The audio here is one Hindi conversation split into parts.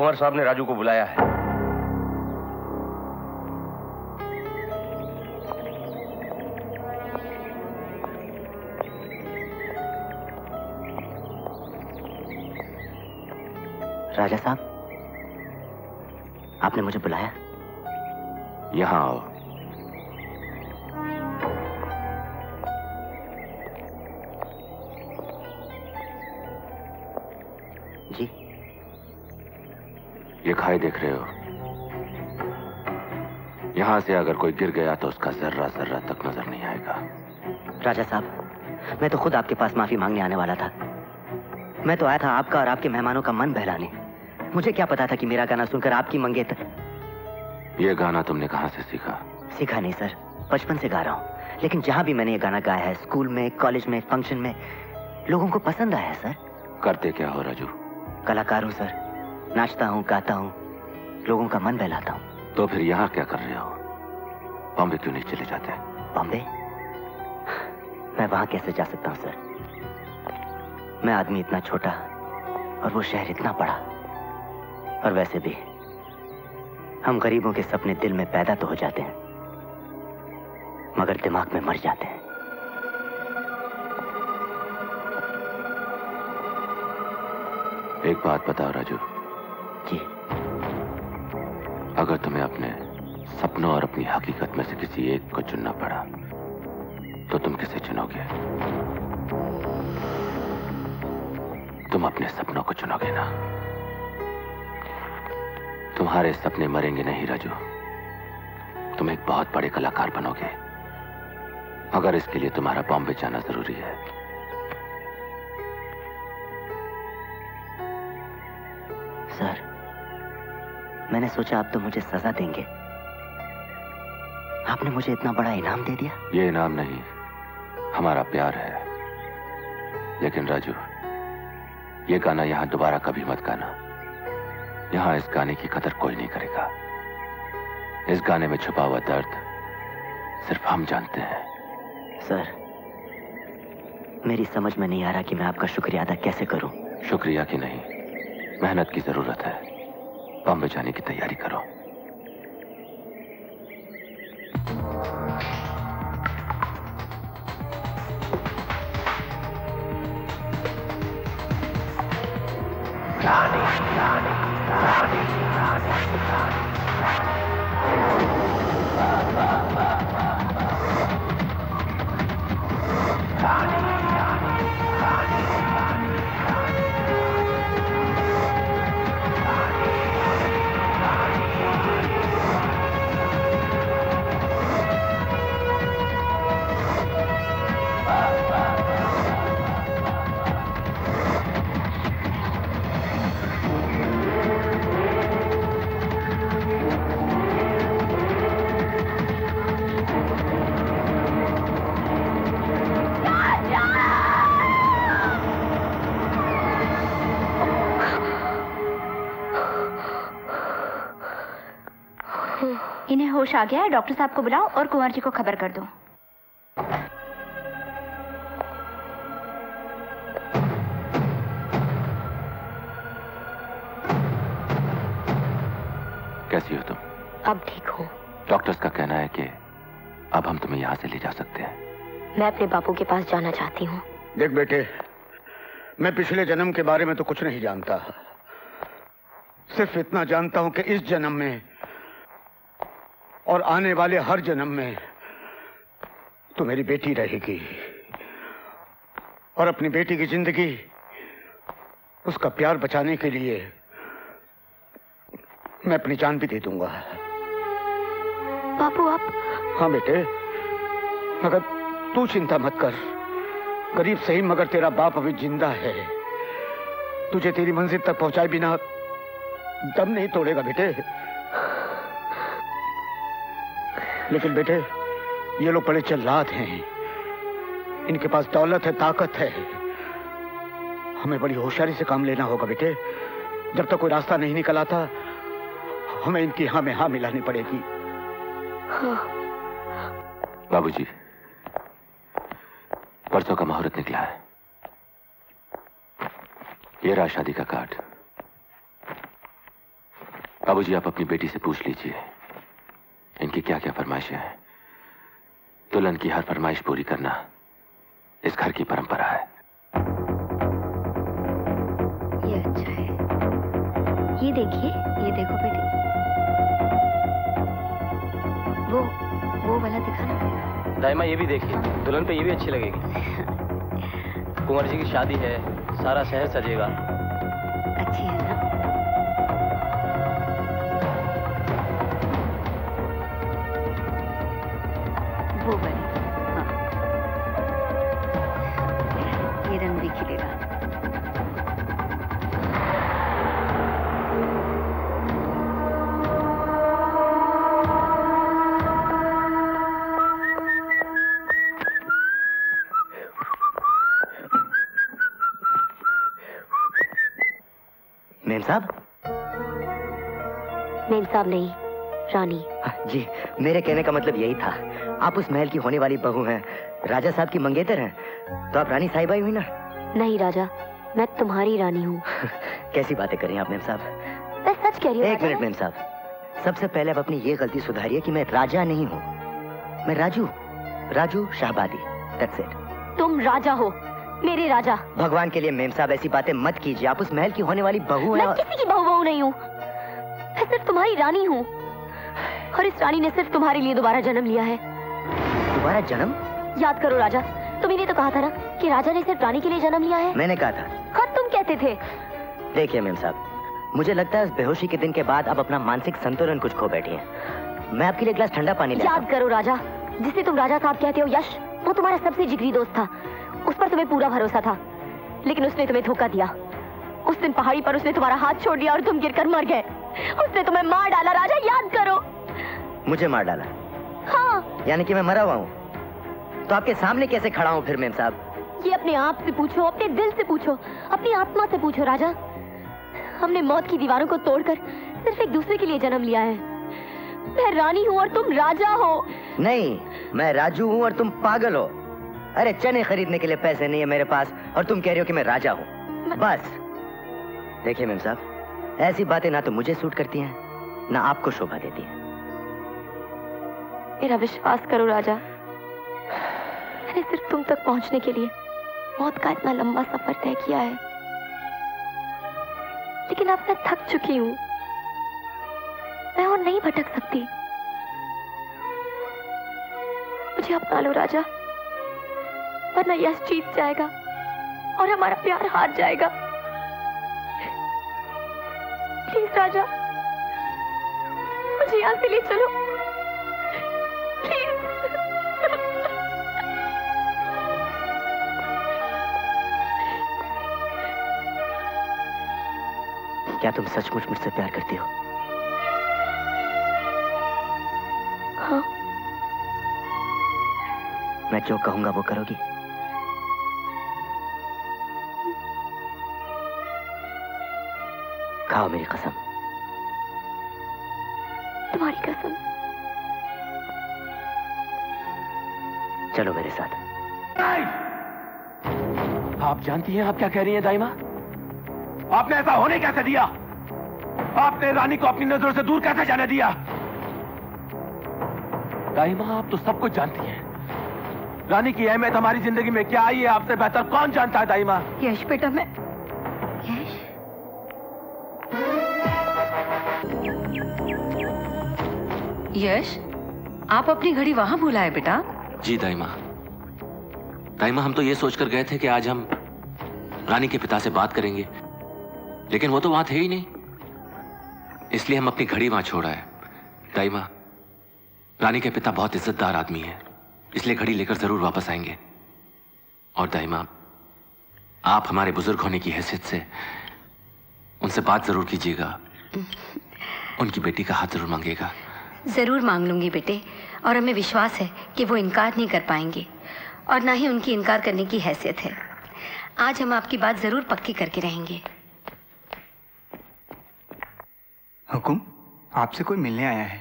कुंवर साहब ने राजू को बुलाया है। राजा साहब, आपने मुझे बुलाया? यहां आओ। जी। ये खाई देख रहे हो? यहां से अगर कोई गिर गया तो उसका जर्रा जर्रा तक नजर नहीं आएगा। राजा साहब, मैं तो खुद आपके पास माफी मांगने आने वाला था। मैं तो आया था आपका और आपके मेहमानों का मन बहलाने। मुझे क्या पता था कि मेरा गाना सुनकर आपकी मंगेतर। ये गाना तुमने कहां से सीखा? सीखा नहीं सर, बचपन से गा रहा हूँ। लेकिन जहां भी मैंने ये गाना गाया है, स्कूल में, कॉलेज में, फंक्शन में, लोगों को पसंद आया है सर। करते क्या हो राजू? कलाकार हूँ सर, नाचता हूँ, गाता हूँ, लोगों का मन बहलाता हूँ। तो फिर यहाँ क्या कर रहे हो? बॉम्बे क्यों नहीं चले जाते? बॉम्बे? मैं वहां कैसे जा सकता हूँ सर? मैं आदमी इतना छोटा और वो शहर इतना बड़ा। और वैसे भी हम गरीबों के सपने दिल में पैदा तो हो जाते हैं, मगर दिमाग में मर जाते हैं। एक बात बताओ राजू। जी। अगर तुम्हें अपने सपनों और अपनी हकीकत में से किसी एक को चुनना पड़ा तो तुम किसे चुनोगे? तुम अपने सपनों को चुनोगे ना? तुम्हारे सपने मरेंगे नहीं राजू। तुम एक बहुत बड़े कलाकार बनोगे, मगर इसके लिए तुम्हारा बॉम्बे जाना जरूरी है। सर, मैंने सोचा आप तो मुझे सजा देंगे। आपने मुझे इतना बड़ा इनाम दे दिया। ये इनाम नहीं, हमारा प्यार है। लेकिन राजू, ये गाना यहां दोबारा कभी मत गाना। यहां इस गाने की कदर कोई नहीं करेगा। इस गाने में छुपा हुआ दर्द सिर्फ हम जानते हैं। सर, मेरी समझ में नहीं आ रहा कि मैं आपका शुक्रिया अदा कैसे करूं। शुक्रिया की नहीं, मेहनत की जरूरत है। बॉम्बे जाने की तैयारी करो। रानी, रानी, रानी, रानी, रानी। इन्हें होश आ गया है। डॉक्टर साहब को बुलाओ और कुंवर जी को खबर कर दो। कैसी हो तुम? अब ठीक हूँ। डॉक्टर्स का कहना है कि अब हम तुम्हें यहाँ से ले जा सकते हैं। मैं अपने बापू के पास जाना चाहती हूँ। देख बेटे, मैं पिछले जन्म के बारे में तो कुछ नहीं जानता। सिर्फ इतना जानता हूँ कि इस जन्म में और आने वाले हर जन्म में तू मेरी बेटी रहेगी और अपनी बेटी की जिंदगी, उसका प्यार बचाने के लिए मैं अपनी जान भी दे दूंगा। बापू आप? हाँ बेटे, मगर तू चिंता मत कर। गरीब सही मगर तेरा बाप अभी जिंदा है। तुझे तेरी मंजिल तक पहुंचाए बिना दम नहीं तोड़ेगा बेटे। लेकिन बेटे, ये लोग बड़े जल्लाद हैं। इनके पास दौलत है, ताकत है। हमें बड़ी होशियारी से काम लेना होगा बेटे। जब तक कोई रास्ता नहीं निकल आता, हमें इनकी हाँ में हाँ मिलानी पड़ेगी। हाँ। बाबूजी, परसों का मुहूर्त निकला है। ये रहा शादी का कार्ड। बाबूजी, आप अपनी बेटी से पूछ लीजिए इनकी क्या क्या फरमाइशें हैं। दुल्हन की हर फरमाइश पूरी करना इस घर की परंपरा है। ये अच्छा है। ये देखिए, ये देखो बेटी, वो वाला दिखाना। दाइमा ये भी देखिए, दुल्हन पे ये भी अच्छी लगेगी। कुंवर जी की शादी है, सारा शहर सजेगा। अच्छी है ना? वो वाली, हाँ। ये रंग भी खिलेगा। मेम साहब? मेम साहब नहीं, रानी। जी, मेरे कहने का मतलब यही था। आप उस महल की होने वाली बहू हैं, राजा साहब की मंगेतर हैं, तो आप रानी साहिबा ही हुई ना? नहीं राजा, मैं तुम्हारी रानी हूँ। कैसी बातें कर रही हैं आप मेम साहब? मैं सच कह रही हूँ। एक मिनट मेम साहब, सबसे पहले आप अपनी ये गलती सुधारिए कि मैं राजा नहीं हूँ, मैं राजू शाहबादी। That's it। तुम राजा हो, मेरे राजा। भगवान के लिए मेम साहब ऐसी बातें मत कीजिए, आप उस महल की होने वाली बहू हैं। मैं किसी की बहू नहीं हूँ, मैं सिर्फ तुम्हारी रानी हूँ। और इस रानी ने सिर्फ तुम्हारे लिए दोबारा जन्म लिया है। दोबारा जन्म? याद करो राजा, तुमने तो कहा था ना कि राजा ने सिर्फ रानी के लिए जन्म लिया है। मैंने कहा था। हाँ, तुम कहते थे। देखिए मेम साहब, मुझे लगता है इस बेहोशी के दिन के बाद आप अपना मानसिक संतुलन कुछ खो बैठी हैं। मैं आपके लिए ग्लास ठंडा पानी ले आता हूं। याद करो राजा, जिसे तुम राजा साहब कहते हो यश, वो तुम्हारा सबसे जिगरी दोस्त था। उस पर तुम्हें पूरा भरोसा था, लेकिन उसने तुम्हें धोखा दिया। उस दिन पहाड़ी पर उसने तुम्हारा हाथ छोड़ दिया और तुम गिरकर मर गए। उसने तुम्हें मार डाला राजा, याद करो। मुझे मार डाला? हाँ। यानी कि मैं मरा हुआ हूँ? तो आपके सामने कैसे खड़ा हूँ फिर मेम साहब? ये अपने आप से पूछो, अपने दिल से पूछो, अपनी आत्मा से पूछो राजा। हमने मौत की दीवारों को तोड़कर सिर्फ एक दूसरे के लिए जन्म लिया है। मैं रानी हूँ और तुम राजा हो। नहीं, मैं राजू हूँ और तुम पागल हो। अरे चने खरीदने के लिए पैसे नहीं है मेरे पास और तुम कह रही हो कि मैं राजा हूँ। बस देखिए मेम साहब, ऐसी बातें ना तो मुझे सूट करती हैं, ना आपको शोभा देती हैं। मेरा विश्वास करो राजा, मैंने सिर्फ तुम तक पहुंचने के लिए मौत का इतना लंबा सफर तय किया है, लेकिन अब मैं थक चुकी हूँ। मैं और नहीं भटक सकती। मुझे अपना लो राजा, वरना यश जीत जाएगा और हमारा प्यार हार जाएगा। प्लीज राजा, मुझे यहाँ से ले चलो प्लीज। क्या तुम सचमुच मुझसे प्यार करती हो? हाँ। मैं जो कहूंगा वो करोगी? खाओ मेरी कसम। तुम्हारी कसम। चलो मेरे साथ। आप जानती हैं आप क्या कह रही हैं दाइमा? आपने ऐसा होने कैसे दिया? आपने रानी को अपनी नजरों से दूर कैसे जाने दिया? दाइमा, आप तो सब कुछ जानती हैं। रानी की अहमियत हमारी जिंदगी में क्या आई है आपसे बेहतर कौन जानता है दाइमा? यश बेटा, मैं यश, यश, आप अपनी घड़ी वहां भूला है बेटा? जी दाइमा। दाइमा, हम तो ये सोचकर गए थे कि आज हम रानी के पिता से बात करेंगे, लेकिन वो तो वहां थे ही नहीं, इसलिए हम अपनी घड़ी वहां छोड़ आए। दाइमा, रानी के पिता बहुत इज्जतदार आदमी है, इसलिए घड़ी लेकर जरूर वापस आएंगे। और दाइमा, आप हमारे बुजुर्ग होने की हैसियत से उनसे बात जरूर कीजिएगा, उनकी बेटी का हाथ जरूर मांगिएगा। जरूर मांग लूंगी बेटे, और हमें विश्वास है कि वो इनकार नहीं कर पाएंगे और ना ही उनकी इनकार करने की हैसियत है। आज हम आपकी बात जरूर पक्की करके रहेंगे। हुकुम, आपसे कोई मिलने आया है।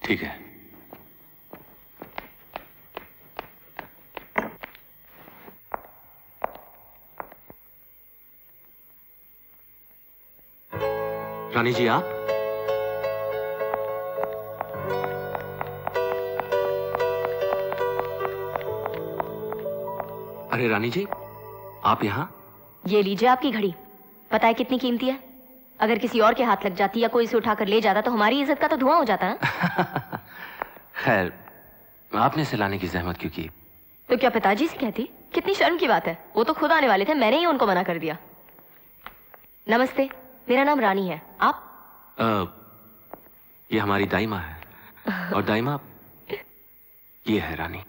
ठीक है। रानी जी, आप अरे रानी जी, आप यहाँ? ये लीजिए आपकी घड़ी। पता है कितनी कीमती है? अगर किसी और के हाथ लग जाती या कोई इसे उठाकर ले जाता तो हमारी इज्जत का तो धुआं हो जाता ना। खैर, आपने इसे लाने की जहमत क्यों की? तो क्या पिताजी से कहती? कितनी शर्म की बात है, वो तो खुद आने वाले थे, मैंने ही उनको मना कर दिया। नमस्ते, मेरा नाम रानी है। आप? ये हमारी दाइमा है। और दाइमा, ये है रानी।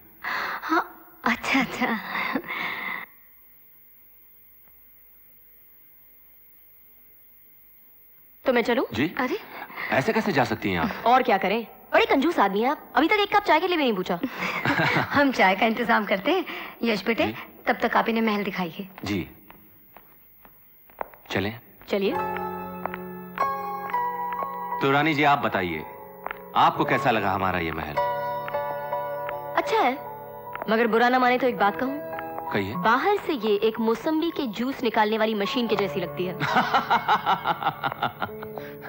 हाँ, अच्छा अच्छा। तो मैं चलूं? जी? अरे ऐसे कैसे जा सकती हैं आप? और क्या करें, बड़े कंजूस आदमी हैं आप। अभी तक एक कप चाय के लिए भी नहीं पूछा। हम चाय का इंतजाम करते हैं। यश बेटे, तब तक आप इन्हें महल दिखाइए। जी, चलें? चलिए। तो रानी जी, आप बताइए, आपको कैसा लगा हमारा ये महल? अच्छा है, मगर बुरा ना माने तो एक बात कहूं। कहिए। बाहर से ये एक मौसम्बी के जूस निकालने वाली मशीन के जैसी लगती है।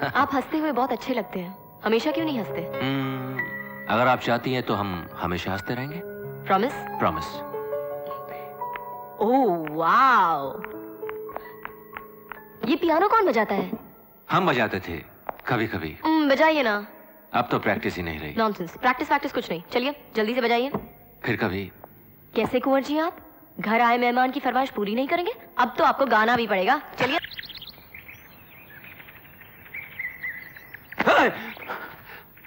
आप हंसते हुए बहुत अच्छे लगते हैं, हमेशा क्यों नहीं हंसते? अगर आप चाहती हैं तो हम हमेशा हंसते रहेंगे। प्रॉमिस? प्रॉमिस। ओह वाओ, ये पियानो कौन बजाता है? हम बजाते थे कभी कभी। बजाइए ना। अब तो प्रैक्टिस ही नहीं रही। नॉनसेंस, प्रैक्टिस कुछ नहीं। चलिए जल्दी से बजाइए। फिर कभी। कैसे कुंवर जी, आप घर आए मेहमान की फरमाइश पूरी नहीं करेंगे? अब तो आपको गाना भी पड़ेगा। चलिए।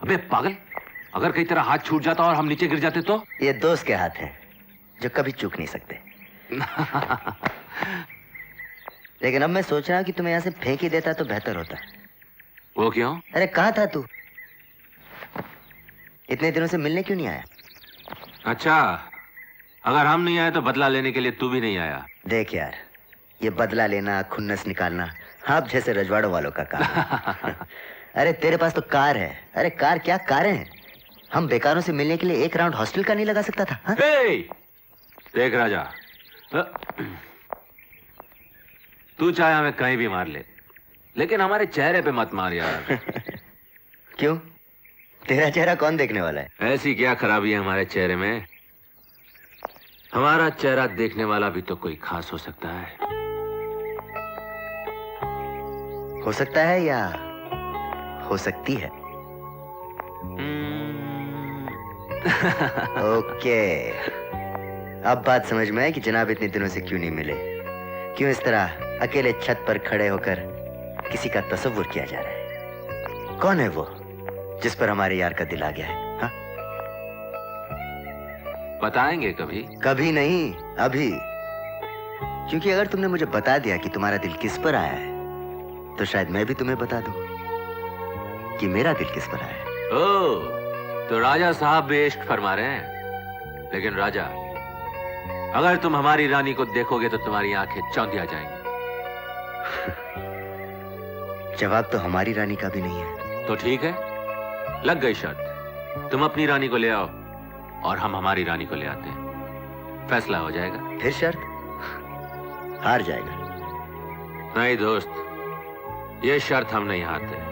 अबे पागल, अगर कहीं तेरा हाथ छूट जाता और हम नीचे गिर जाते तो? ये दोस्त के हाथ है जो कभी चूक नहीं सकते। लेकिन अब मैं सोच रहा हूं कि तुम्हें यहाँ से फेंक ही देता तो बेहतर होता। वो क्यों? अरे कहाँ था तू? इतने दिनों से मिलने क्यों नहीं आया? अच्छा, अगर हम नहीं आए तो बदला लेने के लिए तू भी नहीं आया। देख यार, ये बदला लेना, खुन्नस निकालना आप जैसे रजवाड़ों वालों का काम है। अरे तेरे पास तो कार है। अरे कार क्या, कारें हैं। हम बेकारों से मिलने के लिए एक राउंड हॉस्टल का नहीं लगा सकता था? हाँ? देख राजा, तू चाहे हमें कहीं भी मार ले, लेकिन हमारे चेहरे पे मत मार यार। क्यों? तेरा चेहरा कौन देखने वाला है? ऐसी क्या खराबी है हमारे चेहरे में? हमारा चेहरा देखने वाला भी तो कोई खास हो सकता है। हो सकता है या हो सकती है? ओके, अब बात समझ में आई कि जनाब इतने दिनों से क्यों नहीं मिले, क्यों इस तरह अकेले छत पर खड़े होकर किसी का तसव्वुर किया जा रहा है। कौन है वो जिस पर हमारे यार का दिल आ गया है? हाँ? बताएंगे कभी? कभी नहीं, अभी। क्योंकि अगर तुमने मुझे बता दिया कि तुम्हारा दिल किस पर आया है तो शायद मैं भी तुम्हें बता दूं कि मेरा दिल किस पर आया है। ओह, तो राजा साहब भी इश्क फरमा रहे हैं। लेकिन राजा, अगर तुम हमारी रानी को देखोगे तो तुम्हारी आंखें चौंधिया जाएंगी। जवाब तो हमारी रानी का भी नहीं है। तो ठीक है, लग गई शर्त। तुम अपनी रानी को ले आओ और हम हमारी रानी को ले आते हैं, फैसला हो जाएगा। फिर शर्त? हार जाएगा। नहीं दोस्त, ये शर्त हम नहीं हारते।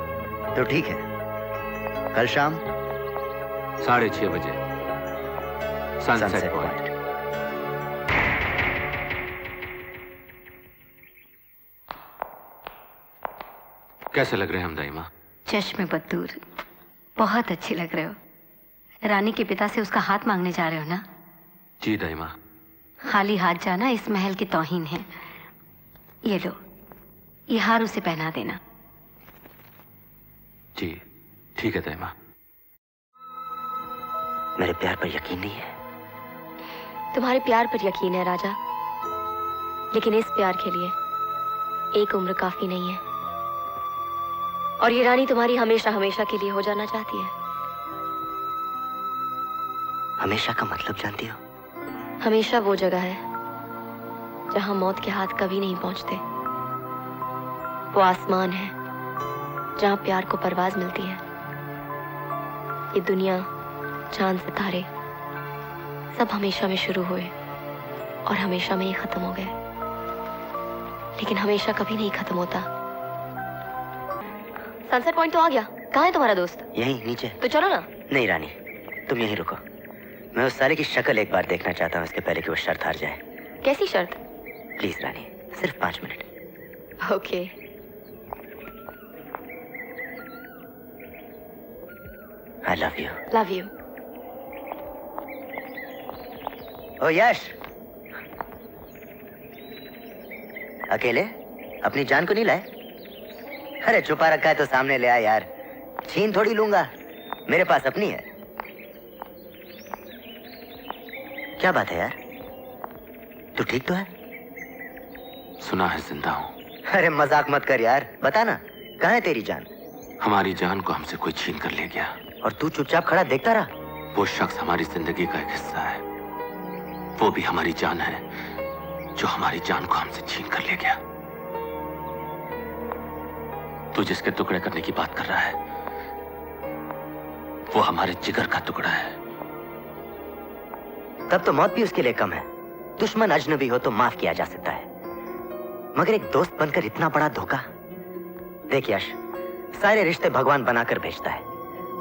तो ठीक है, कल शाम 6:30 बजे सनसेट सनसेट पॉइंट। पॉइंट। कैसे लग रहे हैं हम दाइमा? चश्मे बदूर, बहुत अच्छे लग रहे हो। रानी के पिता से उसका हाथ मांगने जा रहे हो ना? जी दाइमा। खाली हाथ जाना इस महल की तौहीन है। ये लो, ये हार उसे पहना देना। जी ठीक है दाइमा। मेरे प्यार पर यकीन नहीं है? तुम्हारे प्यार पर यकीन है राजा, लेकिन इस प्यार के लिए एक उम्र काफी नहीं है। और ये रानी तुम्हारी हमेशा हमेशा के लिए हो जाना चाहती है। हमेशा का मतलब जानती हो? हमेशा वो जगह है जहां मौत के हाथ कभी नहीं पहुंचते। वो आसमान है जहां प्यार को परवाज मिलती है। ये दुनिया, चांद, सितारे सब हमेशा में शुरू हुए और हमेशा में ही खत्म हो गए, लेकिन हमेशा कभी नहीं खत्म होता। सनसेट पॉइंट तो आ गया। कहाँ है तुम्हारा दोस्त? यहीं नीचे। तो चलो ना। नहीं रानी, तुम यहीं रुको। मैं उस साले की शक्ल एक बार देखना चाहता हूँ, इसके पहले कि वो शर्त हार जाए। कैसी शर्त? प्लीज रानी, सिर्फ 5 मिनट। Okay. I love you. Love you. ओ यश, अकेले अपनी जान को नहीं लाए? अरे छुपा रखा है तो सामने ले आ यार, छीन थोड़ी लूंगा, मेरे पास अपनी है। क्या बात है यार, तू ठीक तो है? सुना है जिंदा हूं। अरे मजाक मत कर यार, बता ना, कहाँ है तेरी जान? हमारी जान को हमसे कोई छीन कर ले गया। और तू चुपचाप खड़ा देखता रहा? वो शख्स हमारी जिंदगी का एक हिस्सा है, वो भी हमारी जान है, जो हमारी जान को हमसे छीन कर ले गया। तू जिसके टुकड़े करने की बात कर रहा है, वो हमारे जिगर का टुकड़ा है। तब तो मौत भी उसके लिए कम है। दुश्मन अजनबी हो तो माफ किया जा सकता है, मगर एक दोस्त बनकर इतना बड़ा धोखा। देख यश, सारे रिश्ते भगवान बनाकर भेजता है,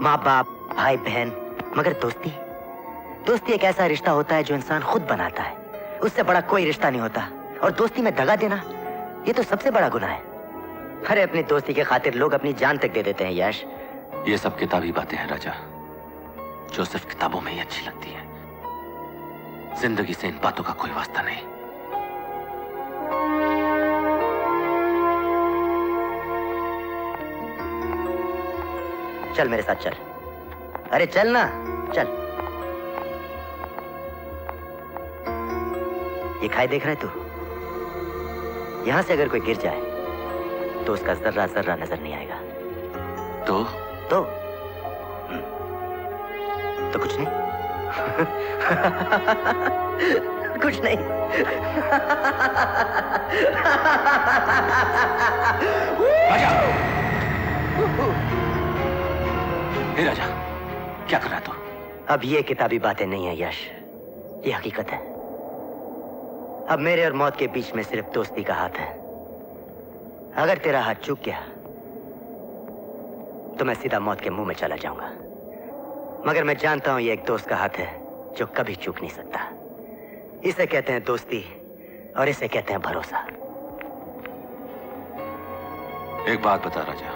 माँ बाप, भाई बहन, मगर दोस्ती एक ऐसा रिश्ता होता है जो इंसान खुद बनाता है। उससे बड़ा कोई रिश्ता नहीं होता, और दोस्ती में दगा देना, ये तो सबसे बड़ा गुनाह है। अरे अपनी दोस्ती के खातिर लोग अपनी जान तक दे देते हैं यश। ये सब किताबी बातें हैं राजा, जो सिर्फ किताबों में ही अच्छी लगती हैं। जिंदगी से इन बातों का कोई वास्ता नहीं। चल मेरे साथ चल, अरे चल ना, चल। ये खाई देख रहा है तू? यहां से अगर कोई गिर जाए तो उसका जर्रा जर्रा नजर नहीं आएगा। तो कुछ नहीं। कुछ नहीं। राजा! हे राजा, क्या कर रहा तू? अब ये किताबी बातें नहीं है यश, ये हकीकत है। अब मेरे और मौत के बीच में सिर्फ दोस्ती का हाथ है। अगर तेरा हाथ चूक गया तो मैं सीधा मौत के मुंह में चला जाऊंगा, मगर मैं जानता हूं ये एक दोस्त का हाथ है जो कभी चूक नहीं सकता। इसे कहते हैं दोस्ती, और इसे कहते हैं भरोसा। एक बात बता राजा,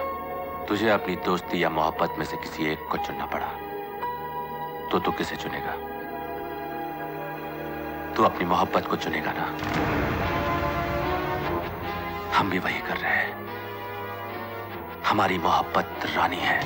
तुझे अपनी दोस्ती या मोहब्बत में से किसी एक को चुनना पड़ा तो तू किसे चुनेगा? तू अपनी मोहब्बत को चुनेगा ना? हम भी वही कर रहे हैं। हमारी मोहब्बत रानी है।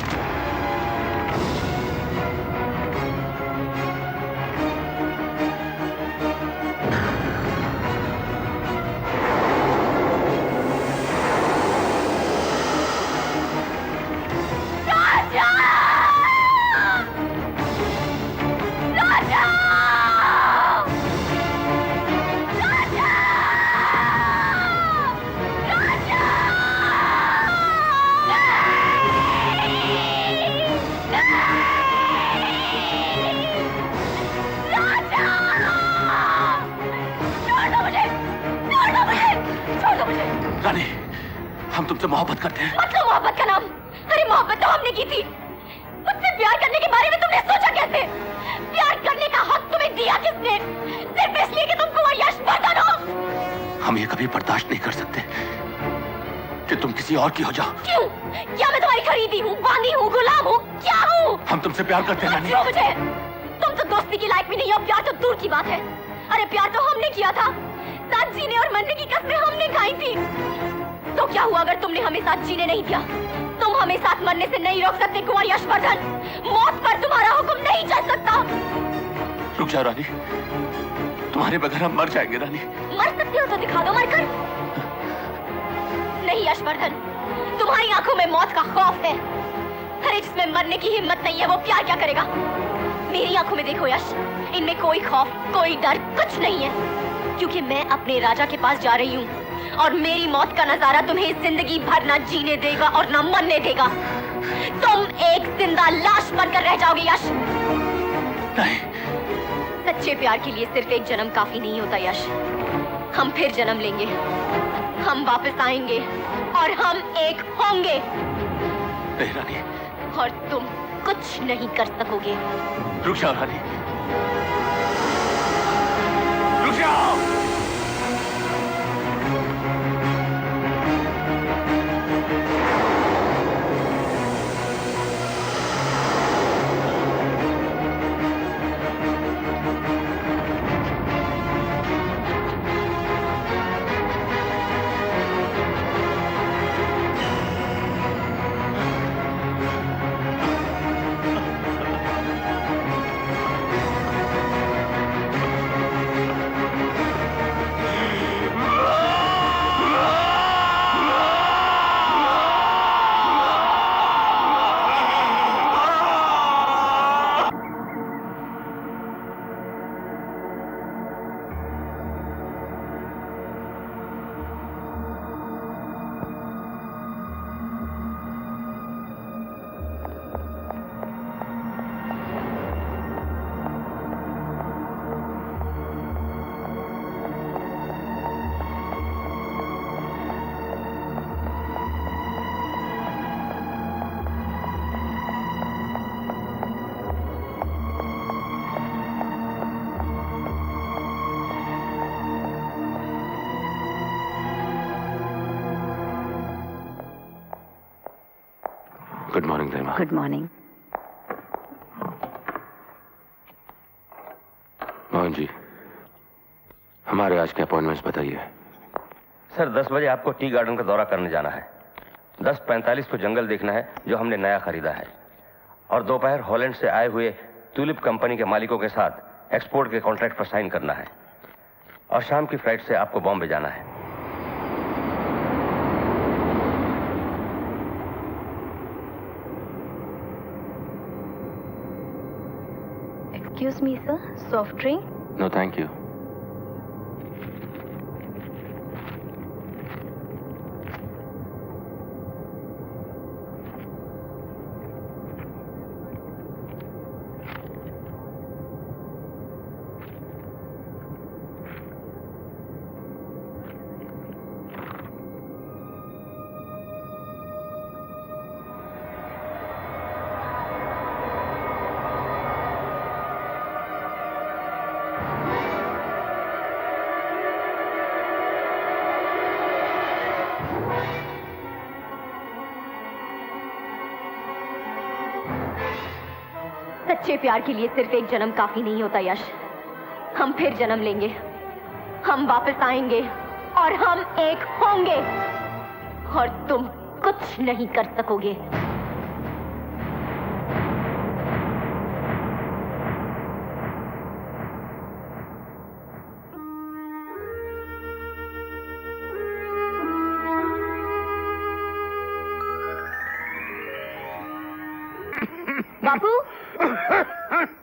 रानी, हम तुमसे मोहब्बत करते हैं। मत लो मोहब्बत का नाम। अरे मोहब्बत तो हमने की थी, मुझसे प्यार करने के बारे में तुमने सोचा कैसे? प्यार करने का हक तुम्हें दिया किसने? सिर्फ इसलिए कि तुम कुंवर यशवर्धन हो। हम ये कभी बर्दाश्त नहीं कर सकते कि तुम किसी और की हो जाओ। क्यों? क्या मैं तुम्हारी खरीदी हूँ, बांधी हूँ, गुलाम हूँ, क्या हूँ? हम तुमसे प्यार करते हैं रानी। क्यों मुझे? तुम तो दोस्ती की लायक भी नहीं हो, प्यार तो दूर की बात है। अरे प्यार तो हमने किया था, साथ जीने और मरने की कस्में हमने खाई थी। तो क्या हुआ अगर तुमने हमें साथ जीने नहीं दिया? तुम हमें साथ मरने से नहीं रोक सकते कुंवर यशवर्धन। मौत पर तुम्हारा हुक्म नहीं चल सकता। रुक जाओ रानी, तुम्हारे बगैर हम मर जाएंगे रानी। मर सकते हो तो दिखा दो मरकर। नहीं यशवर्धन, तुम्हारी आंखों में मौत का खौफ है। अरे जिसमें मरने की हिम्मत नहीं है वो प्यार क्या करेगा? मेरी आंखों में देखो यश, इनमें कोई खौफ, कोई डर, कुछ नहीं है, क्योंकि मैं अपने राजा के पास जा रही हूँ और मेरी मौत का नजारा तुम्हें जिंदगी भर न जीने देगा और न मरने देगा। तुम एक जिंदा लाश बनकर रह जाओगे यश। नहीं। सच्चे प्यार के लिए सिर्फ एक जन्म काफी नहीं होता यश। हम फिर जन्म लेंगे, हम वापस आएंगे और हम एक होंगे। नहीं रानी। और तुम कुछ नहीं कर सकोगे। रुक जाओ रानी, रुक जाओ। Good morning Reema. Good morning. Mohan ji, हमारे आज के अपॉइंटमेंट्स बताइए। सर 10 बजे आपको टी गार्डन का दौरा करने जाना है। 10:45 को जंगल देखना है जो हमने नया खरीदा है, और दोपहर हॉलैंड से आए हुए ट्यूलिप कंपनी के मालिकों के साथ एक्सपोर्ट के कॉन्ट्रैक्ट पर साइन करना है, और शाम की फ्लाइट से आपको बॉम्बे जाना है। Excuse me sir, soft drink? No thank you. सच्चे प्यार के लिए सिर्फ एक जन्म काफी नहीं होता यश। हम फिर जन्म लेंगे, हम वापस आएंगे और हम एक होंगे, और तुम कुछ नहीं कर सकोगे। बापू,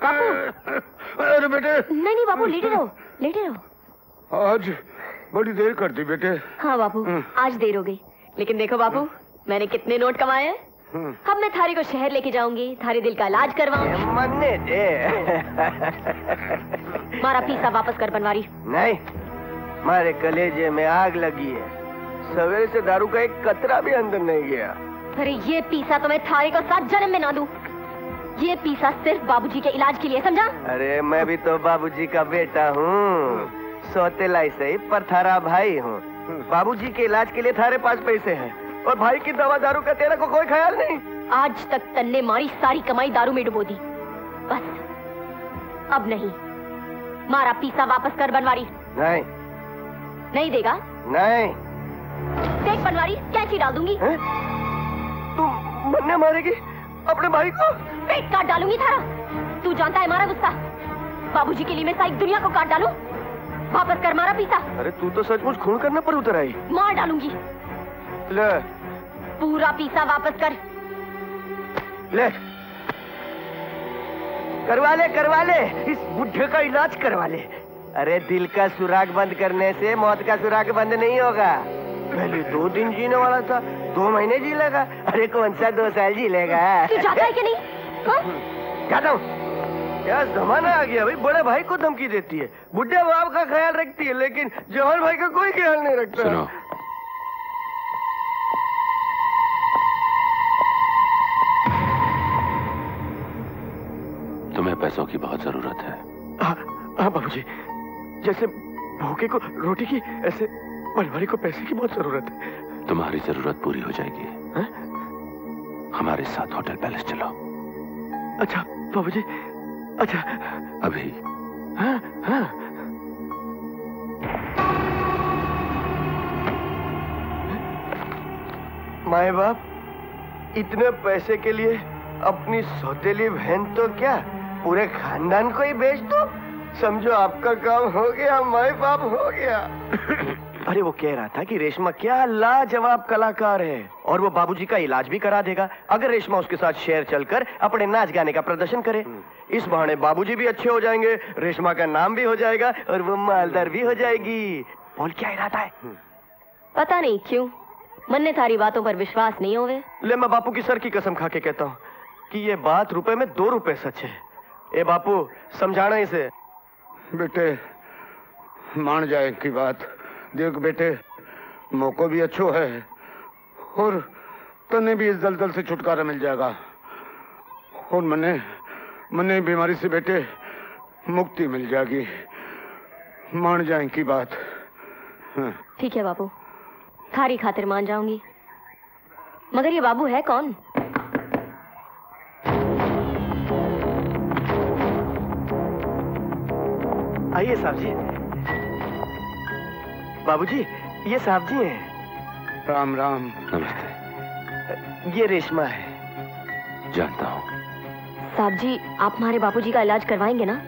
बापू। अरे बेटे। नहीं बापू, लेटे रहो, लेटे रहो। आज बड़ी देर कर दी बेटे। हाँ बापू, आज देर हो गई, लेकिन देखो बापू, मैंने कितने नोट कमाए हैं। अब मैं थारी को शहर लेके जाऊंगी, थारे दिल का इलाज करवाऊंगी। मन्ने दे। मारा पीसा वापस कर बनवारी। नहीं, मारे कलेजे में आग लगी है। सवेरे से दारू का एक कतरा भी अंदर नहीं गया। अरे ये पीसा तो मैं थारे को 7 जन्म में ना दूं। ये पीसा सिर्फ बाबूजी के इलाज के लिए, समझा? अरे मैं भी तो बाबूजी का बेटा हूँ, सौतेला सही पर थारा भाई हूँ। बाबूजी के इलाज के लिए थारे पास पैसे हैं, और भाई की दवा दारू का तेरा को कोई ख्याल नहीं। आज तक तन्ने मारी सारी कमाई दारू में डुबो दी, बस अब नहीं। मारा पीसा वापस कर बनवारी। नहीं। नहीं देगा? नहीं। देख बनवारी, कैंची डाल दूंगी। तुम मन्ने मारेगी अपने भाई को? पेट काट डालूंगी थारा। तू जानता है मारा गुस्सा। बाबूजी के लिए मैं सारी दुनिया को काट डालूं। वापस कर मारा पीसा। अरे तू तो सचमुच खून करने पर उतर आई। मार डालूंगी। ले। पूरा पीसा वापस कर। ले। करवा ले, इस बुढ़े का इलाज करवा ले। अरे दिल का सुराग बंद करने से मौत का सुराग बंद नहीं होगा। पहले 2 दिन जीने वाला था, 2 महीने जी लेगा। अरे कौन सा 2 साल जी लेगा? तू जाता है कि नहीं? जाता हूँ। क्या जमाना आ गया भाई, बड़े भाई को धमकी देती है, बुढ़े बाप का ख्याल रखती है, लेकिन जवान भाई का कोई ख्याल नहीं रखता। सुनो, तुम्हें पैसों की बहुत जरूरत है। हाँ बाबूजी, जैसे भूखे को रोटी की, ऐसे परिवार को पैसे की बहुत जरूरत है। तुम्हारी जरूरत पूरी हो जाएगी। हा? हमारे साथ होटल पैलेस चलो। अच्छा बाबूजी, अच्छा। अभी? हाँ हाँ। माए बाप इतने पैसे के लिए अपनी सौतेली बहन तो क्या, पूरे खानदान को ही बेच दो। समझो आपका काम हो गया, माए बाप हो गया। अरे वो कह रहा था कि रेशमा क्या लाजवाब कलाकार है, और वो बाबूजी का इलाज भी करा देगा अगर रेशमा उसके साथ शहर चलकर अपने नाच गाने का प्रदर्शन करे। इस बहाने बाबूजी भी अच्छे हो जाएंगे, रेशमा का नाम भी हो जाएगा, और वो मालदार भी हो जाएगी। बोल क्या इरादा है? पता नहीं क्यों मन्ने थारी बातों पर विश्वास नहीं होवे। ले मैं बापू की सर की कसम खा के कहता हूँ कि ये बात रुपए में 2 रुपए सच है। ए बापू समझाना इसे। बेटे मान जाए की बात। देख बेटे, मौका भी अच्छो है, और तने भी इस दलदल से छुटकारा मिल जाएगा, और मने बीमारी से बेटे मुक्ति मिल जाएगी। मान जाए की बात। हाँ। ठीक है बाबू, थारी खातिर मान जाऊंगी, मगर ये बाबू है कौन? आइए साहब जी। बाबूजी, ये साहब जी हैं। राम राम। नमस्ते। ये रेशमा है। जानता हूँ। साहब जी, आप हमारे बाबूजी का इलाज करवाएंगे ना?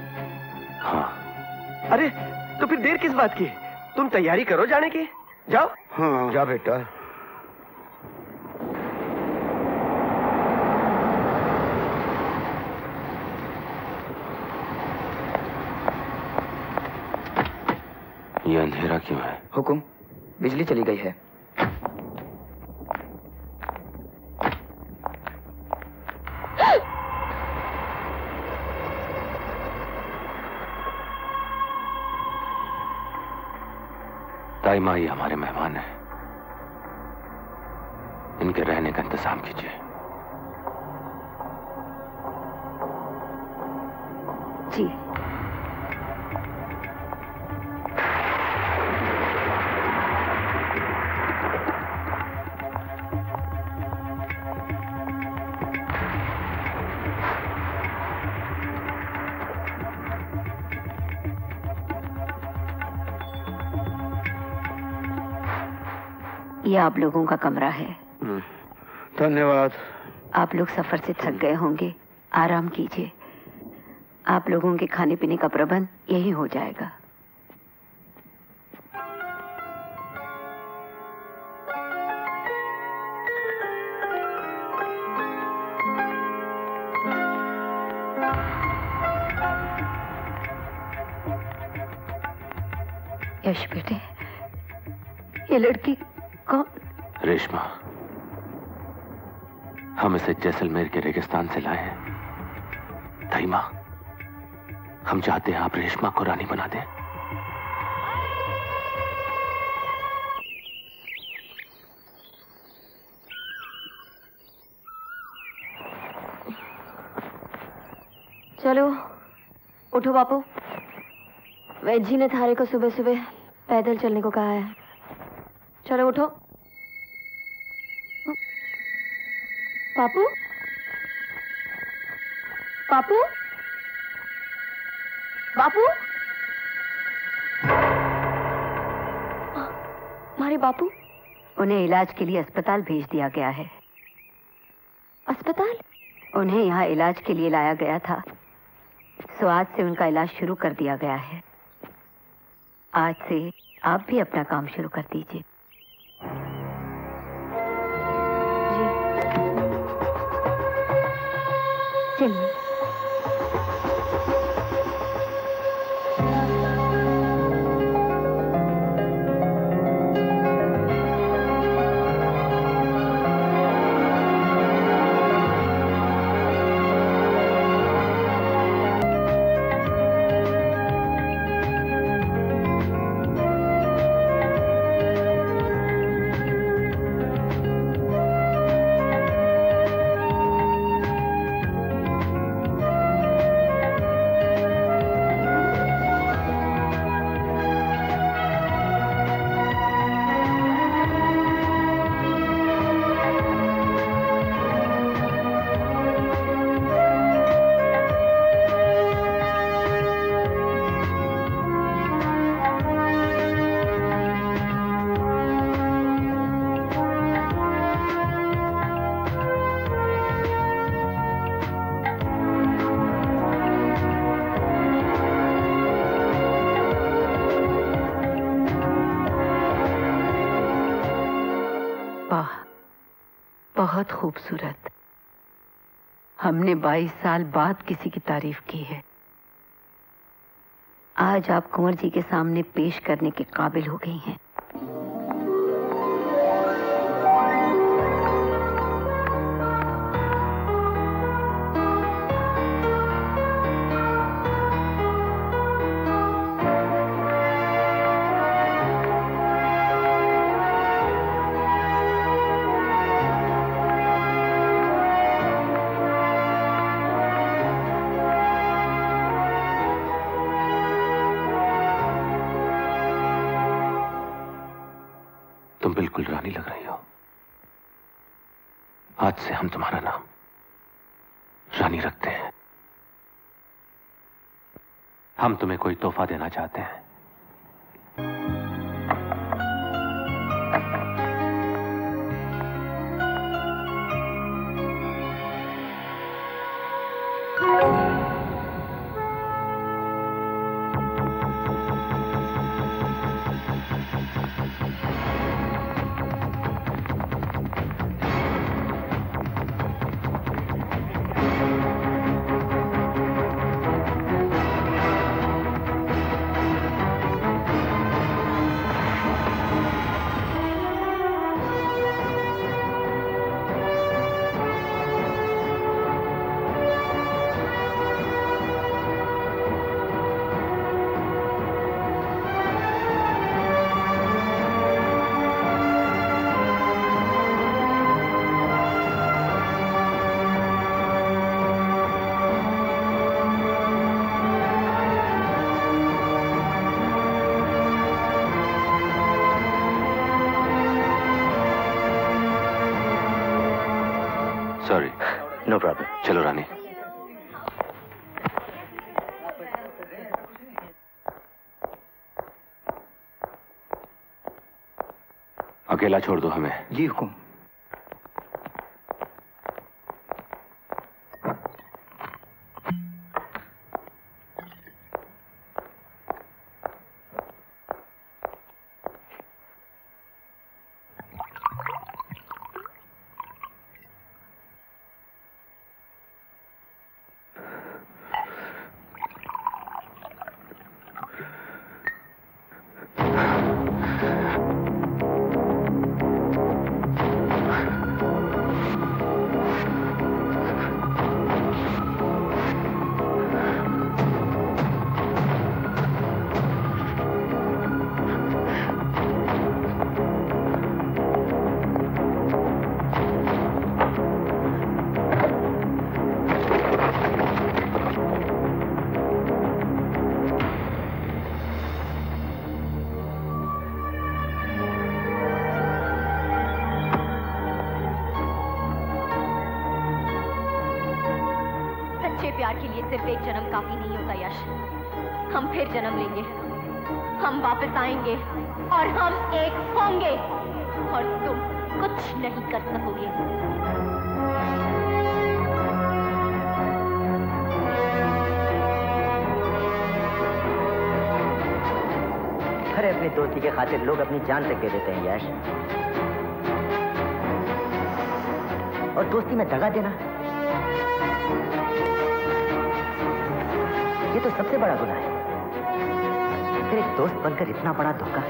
हाँ। अरे तो फिर देर किस बात की? तुम तैयारी करो जाने की। जाओ। हाँ जा बेटा। ये अंधेरा क्यों है? हुकुम, बिजली चली गई है। ताई माँ ये हमारे मेहमान हैं। इनके रहने का इंतजाम कीजिए। जी। ये आप लोगों का कमरा है। धन्यवाद। आप लोग सफर से थक गए होंगे, आराम कीजिए। आप लोगों के खाने पीने का प्रबंध यही हो जाएगा। यश बेटे, ये लड़की कौन? रेशमा। हम इसे जैसलमेर के रेगिस्तान से लाए हैं। ताई माँ, हम चाहते हैं आप रेशमा को रानी बना दें। चलो उठो बापू। वैद जी ने थारे को सुबह सुबह पैदल चलने को कहा है। चलो उठो। बापू, बापू, बापू, हमारे बापू। उन्हें इलाज के लिए अस्पताल भेज दिया गया है। अस्पताल? उन्हें यहाँ इलाज के लिए लाया गया था, सो आज से उनका इलाज शुरू कर दिया गया है। आज से आप भी अपना काम शुरू कर दीजिए। चलिए। बहुत खूबसूरत। हमने 22 साल बाद किसी की तारीफ की है। आज आप कुंवर जी के सामने पेश करने के काबिल हो गई हैं। तुम बिल्कुल रानी लग रही हो। आज से हम तुम्हारा नाम रानी रखते हैं। हम तुम्हें कोई तोहफा देना चाहते हैं। सॉरी। No problem. चलो रानी। अकेला छोड़ दो हमें। जी हुकुम। प्यार के लिए सिर्फ एक जन्म काफी नहीं होता यश। हम फिर जन्म लेंगे, हम वापस आएंगे और हम एक होंगे और तुम कुछ नहीं कर सकोगे। अरे अपनी दोस्ती के खातिर लोग अपनी जान तक दे देते हैं यश, और दोस्ती में दगा देना ये तो सबसे बड़ा गुनाह है। फिर एक दोस्त बनकर इतना बड़ा धोखा।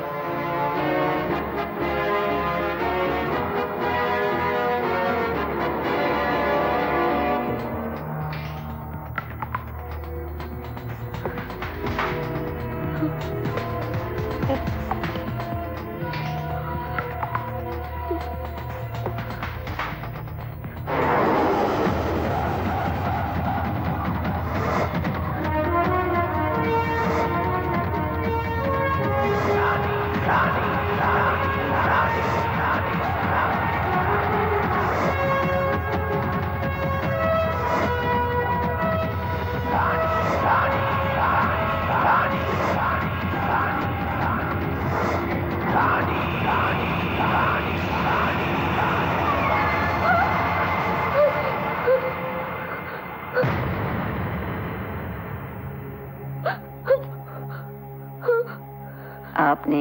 आपने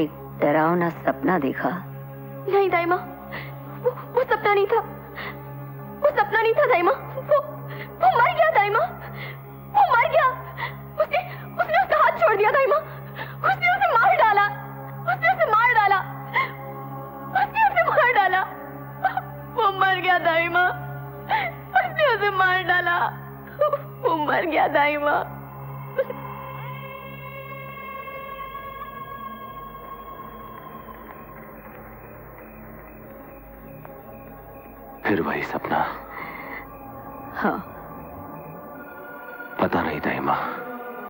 एक डरावना सपना देखा? नहीं दाइमा, वो सपना नहीं था, वो सपना नहीं था दाइमा, वो मर गया दाइमा, वो मर गया। उसने उसका हाथ छोड़ दिया दाइमा, उसने उसे मार डाला, उसने उसे मार डाला, उसने उसे मार डाला, वो मर गया दाइमा, उसने उसे मार डाला, वो मर गया दाइमा। फिर वही सपना? हाँ। पता नहीं दाइमा।